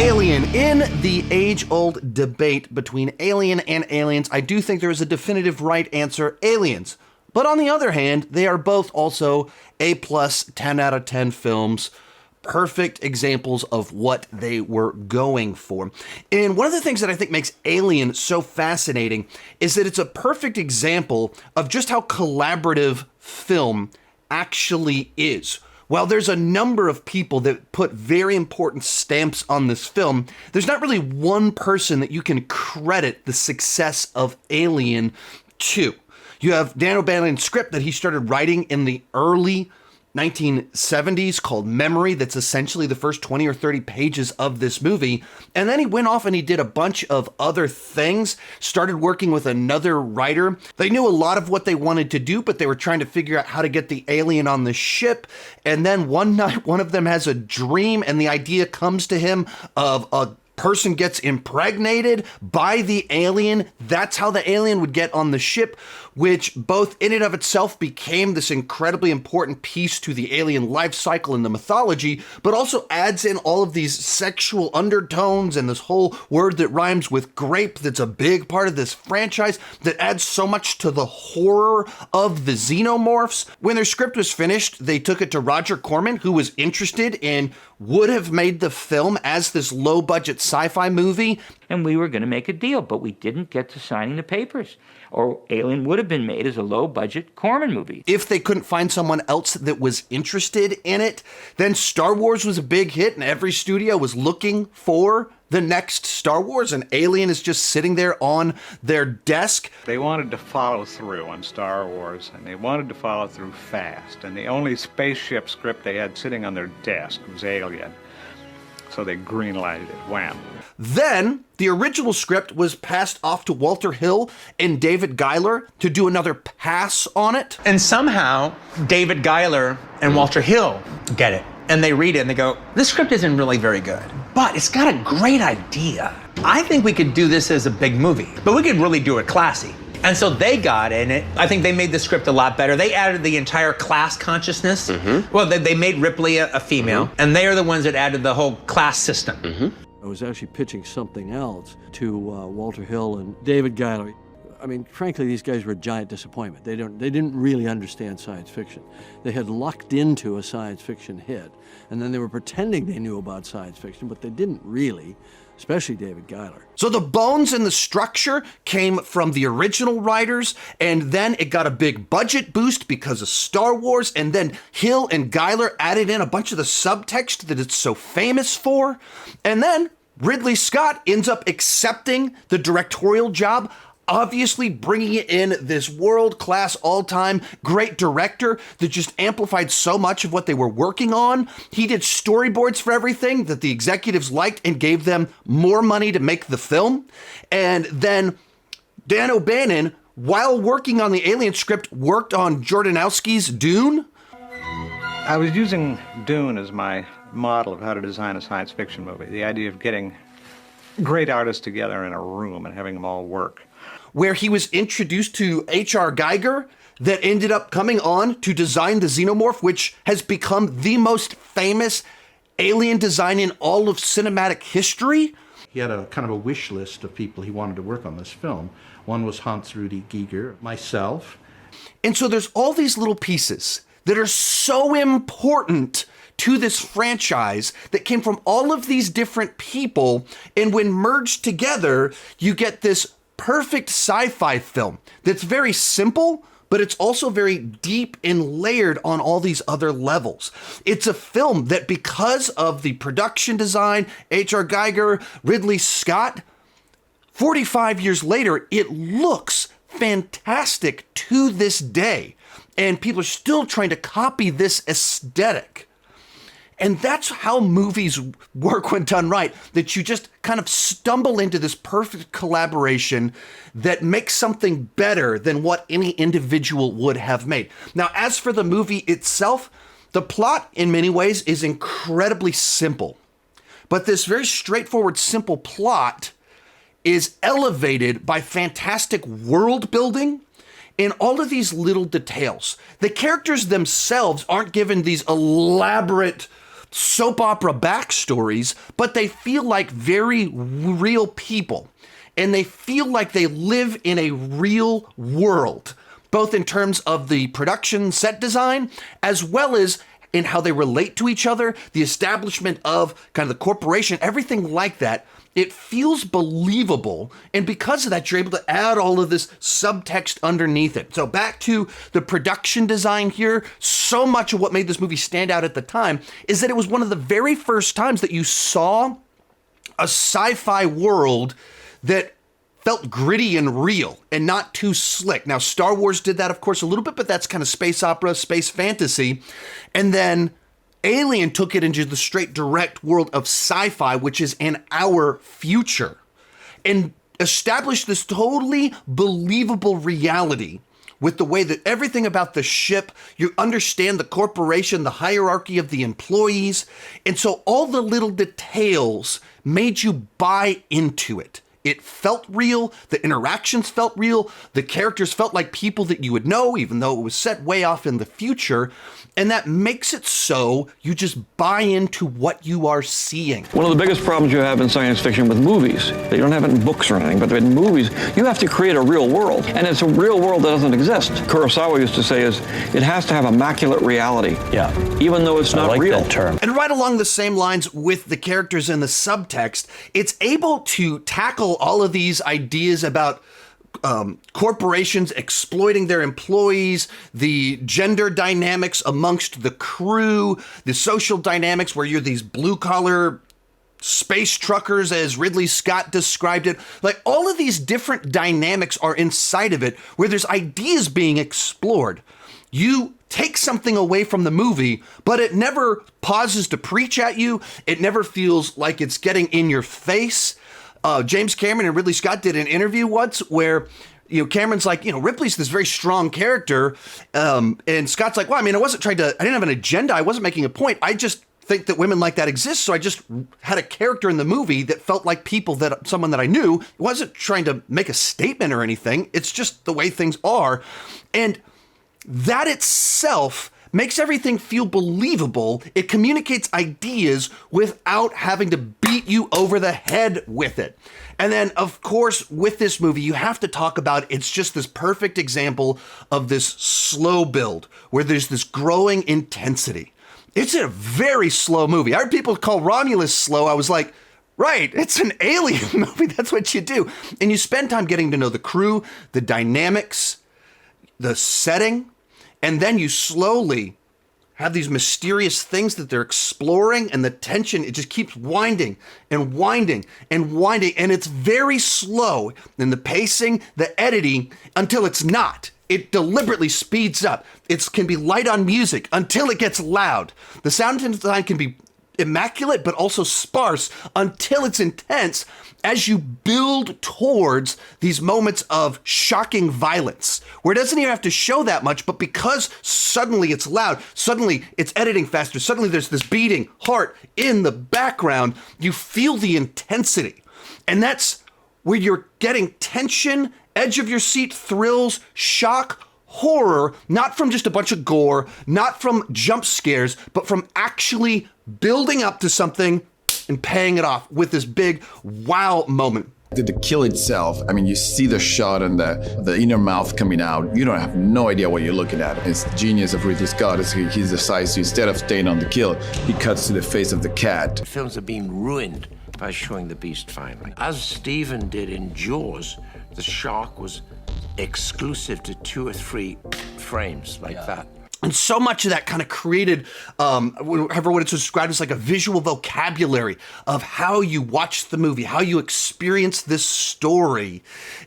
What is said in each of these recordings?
Alien. In the age-old debate between Alien and Aliens, I do think there is a definitive right answer, Aliens. But on the other hand, they are both also A+, 10 out of 10 films, perfect examples of what they were going for. And one of the things that I think makes Alien so fascinating is that it's a perfect example of just how collaborative film actually is. While there's a number of people that put very important stamps on this film, there's not really one person that you can credit the success of Alien to. You have Dan O'Bannon's script that he started writing in the early 1970s called Memory, that's essentially the first 20 or 30 pages of this movie. And then he went off and he did a bunch of other things, started working with another writer. They knew a lot of what they wanted to do, but they were trying to figure out how to get the alien on the ship. And then one night, one of them has a dream and the idea comes to him of a person gets impregnated by the alien. That's how the alien would get on the ship, which both in and of itself became this incredibly important piece to the alien life cycle and the mythology, but also adds in all of these sexual undertones and this whole word that rhymes with grape that's a big part of this franchise that adds so much to the horror of the xenomorphs. When their script was finished, they took it to Roger Corman, who was interested and would have made the film as this low-budget sci-fi movie. And we were going to make a deal, but we didn't get to signing the papers, or Alien would have been made as a low-budget Corman movie. If they couldn't find someone else that was interested in it, then Star Wars was a big hit, and every studio was looking for the next Star Wars, and Alien is just sitting there on their desk. They wanted to follow through on Star Wars, and they wanted to follow through fast, and the only spaceship script they had sitting on their desk was Alien. So they greenlighted it, wham. Then, the original script was passed off to Walter Hill and David Giler to do another pass on it. And somehow, David Giler and Walter Hill get it. And they read it and they go, this script isn't really very good, but it's got a great idea. I think we could do this as a big movie, but we could really do it classy. And so they got in it. I think they made the script a lot better. They added the entire class consciousness. Mm-hmm. Well, they made Ripley a female, and they are the ones that added the whole class system. I was actually pitching something else to Walter Hill and David Giler. I mean, frankly, these guys were a giant disappointment. They didn't really understand science fiction. They had lucked into a science fiction hit, and then they were pretending they knew about science fiction, but they didn't really, especially David Giler. So the bones and the structure came from the original writers, and then it got a big budget boost because of Star Wars, and then Hill and Giler added in a bunch of the subtext that it's so famous for, and then Ridley Scott ends up accepting the directorial job, obviously bringing in this world-class, all-time great director that just amplified so much of what they were working on. He did storyboards for everything that the executives liked and gave them more money to make the film. And then Dan O'Bannon, while working on the Alien script, worked on Jodorowsky's Dune. I was using Dune as my model of how to design a science fiction movie. The idea of getting great artists together in a room and having them all work. Where he was introduced to H.R. Giger, that ended up coming on to design the Xenomorph, which has become the most famous alien design in all of cinematic history. He had a kind of a wish list of people he wanted to work on this film. One was Hans-Ruedi Giger, myself. And so there's all these little pieces that are so important to this franchise that came from all of these different people, and when merged together, you get this perfect sci-fi film that's very simple, but it's also very deep and layered on all these other levels. It's a film that, because of the production design, H.R. Giger, Ridley Scott, 45 years later, it looks fantastic to this day. And people are still trying to copy this aesthetic. And that's how movies work when done right, that you just kind of stumble into this perfect collaboration that makes something better than what any individual would have made. Now, as for the movie itself, the plot in many ways is incredibly simple. But this very straightforward, simple plot is elevated by fantastic world building in all of these little details. The characters themselves aren't given these elaborate soap opera backstories, but they feel like very real people. And they feel like they live in a real world, both in terms of the production set design, as well as in how they relate to each other, the establishment of kind of the corporation, everything like that. It feels believable, and because of that, you're able to add all of this subtext underneath it. So back to the production design here, so much of what made this movie stand out at the time is that it was one of the very first times that you saw a sci-fi world that felt gritty and real and not too slick. Now, Star Wars did that, of course, a little bit, but that's kind of space opera, space fantasy. And then Alien took it into the straight direct world of sci-fi, which is in our future, and established this totally believable reality with the way that everything about the ship, you understand the corporation, the hierarchy of the employees. And so all the little details made you buy into it. It felt real, the interactions felt real, the characters felt like people that you would know, even though it was set way off in the future. And that makes it so you just buy into what you are seeing. One of the biggest problems you have in science fiction with movies, that you don't have it in books or anything, but in movies, you have to create a real world. And it's a real world that doesn't exist. Kurosawa used to say it has to have immaculate reality. Yeah. Even though it's not I like real. that term. And right along the same lines with the characters and the subtext, it's able to tackle all of these ideas about corporations exploiting their employees, the gender dynamics amongst the crew, the social dynamics where you're these blue-collar space truckers, as Ridley Scott described it. Like, all of these different dynamics are inside of it where there's ideas being explored. You take something away from the movie, but it never pauses to preach at you. It never feels like it's getting in your face. James Cameron and Ridley Scott did an interview once where, Cameron's like, Ripley's this very strong character. And Scott's like, well, I didn't have an agenda. I wasn't making a point. I just think that women like that exist. So I just had a character in the movie that felt like someone that I knew. It wasn't trying to make a statement or anything. It's just the way things are. And that itself makes everything feel believable. It communicates ideas without having to beat you over the head with it. And then, of course, with this movie, you have to talk about, it's just this perfect example of this slow build where there's this growing intensity. It's a very slow movie. I heard people call Romulus slow. I was like, right, it's an alien movie. That's what you do. And you spend time getting to know the crew, the dynamics, the setting, and then you slowly have these mysterious things that they're exploring, and the tension, it just keeps winding and winding and winding. And it's very slow in the pacing, the editing, until it's not. It deliberately speeds up. It can be light on music until it gets loud. The sound design can be immaculate, but also sparse until it's intense as you build towards these moments of shocking violence, where it doesn't even have to show that much, but because suddenly it's loud, suddenly it's editing faster, suddenly there's this beating heart in the background, you feel the intensity. And that's where you're getting tension, edge of your seat thrills, shock, horror, not from just a bunch of gore, not from jump scares, but from actually building up to something and paying it off with this big wow moment. The kill itself, you see the shot and the inner mouth coming out. You don't have no idea what you're looking at. It's the genius of Ridley Scott. He decides to, instead of staying on the kill, he cuts to the face of the cat. Films are being ruined by showing the beast finally. As Stephen did in Jaws, the shark was exclusive to 2 or 3 frames like that. And so much of that kind of created, however what it's described as, like a visual vocabulary of how you watch the movie, how you experience this story,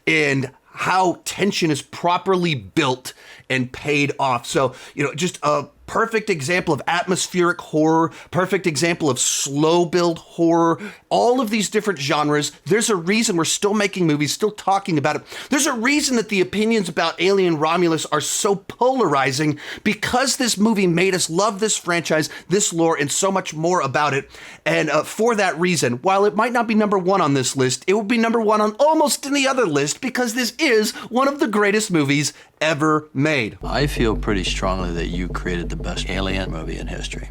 and how tension is properly built and paid off. So, just a perfect example of atmospheric horror, perfect example of slow build horror, all of these different genres. There's a reason we're still making movies, still talking about it. There's a reason that the opinions about Alien Romulus are so polarizing, because this movie made us love this franchise, this lore, and so much more about it. And for that reason, while it might not be number 1 on this list, it will be number 1 on almost any other list, because this is one of the greatest movies ever made. I feel pretty strongly that you created the best alien movie in history.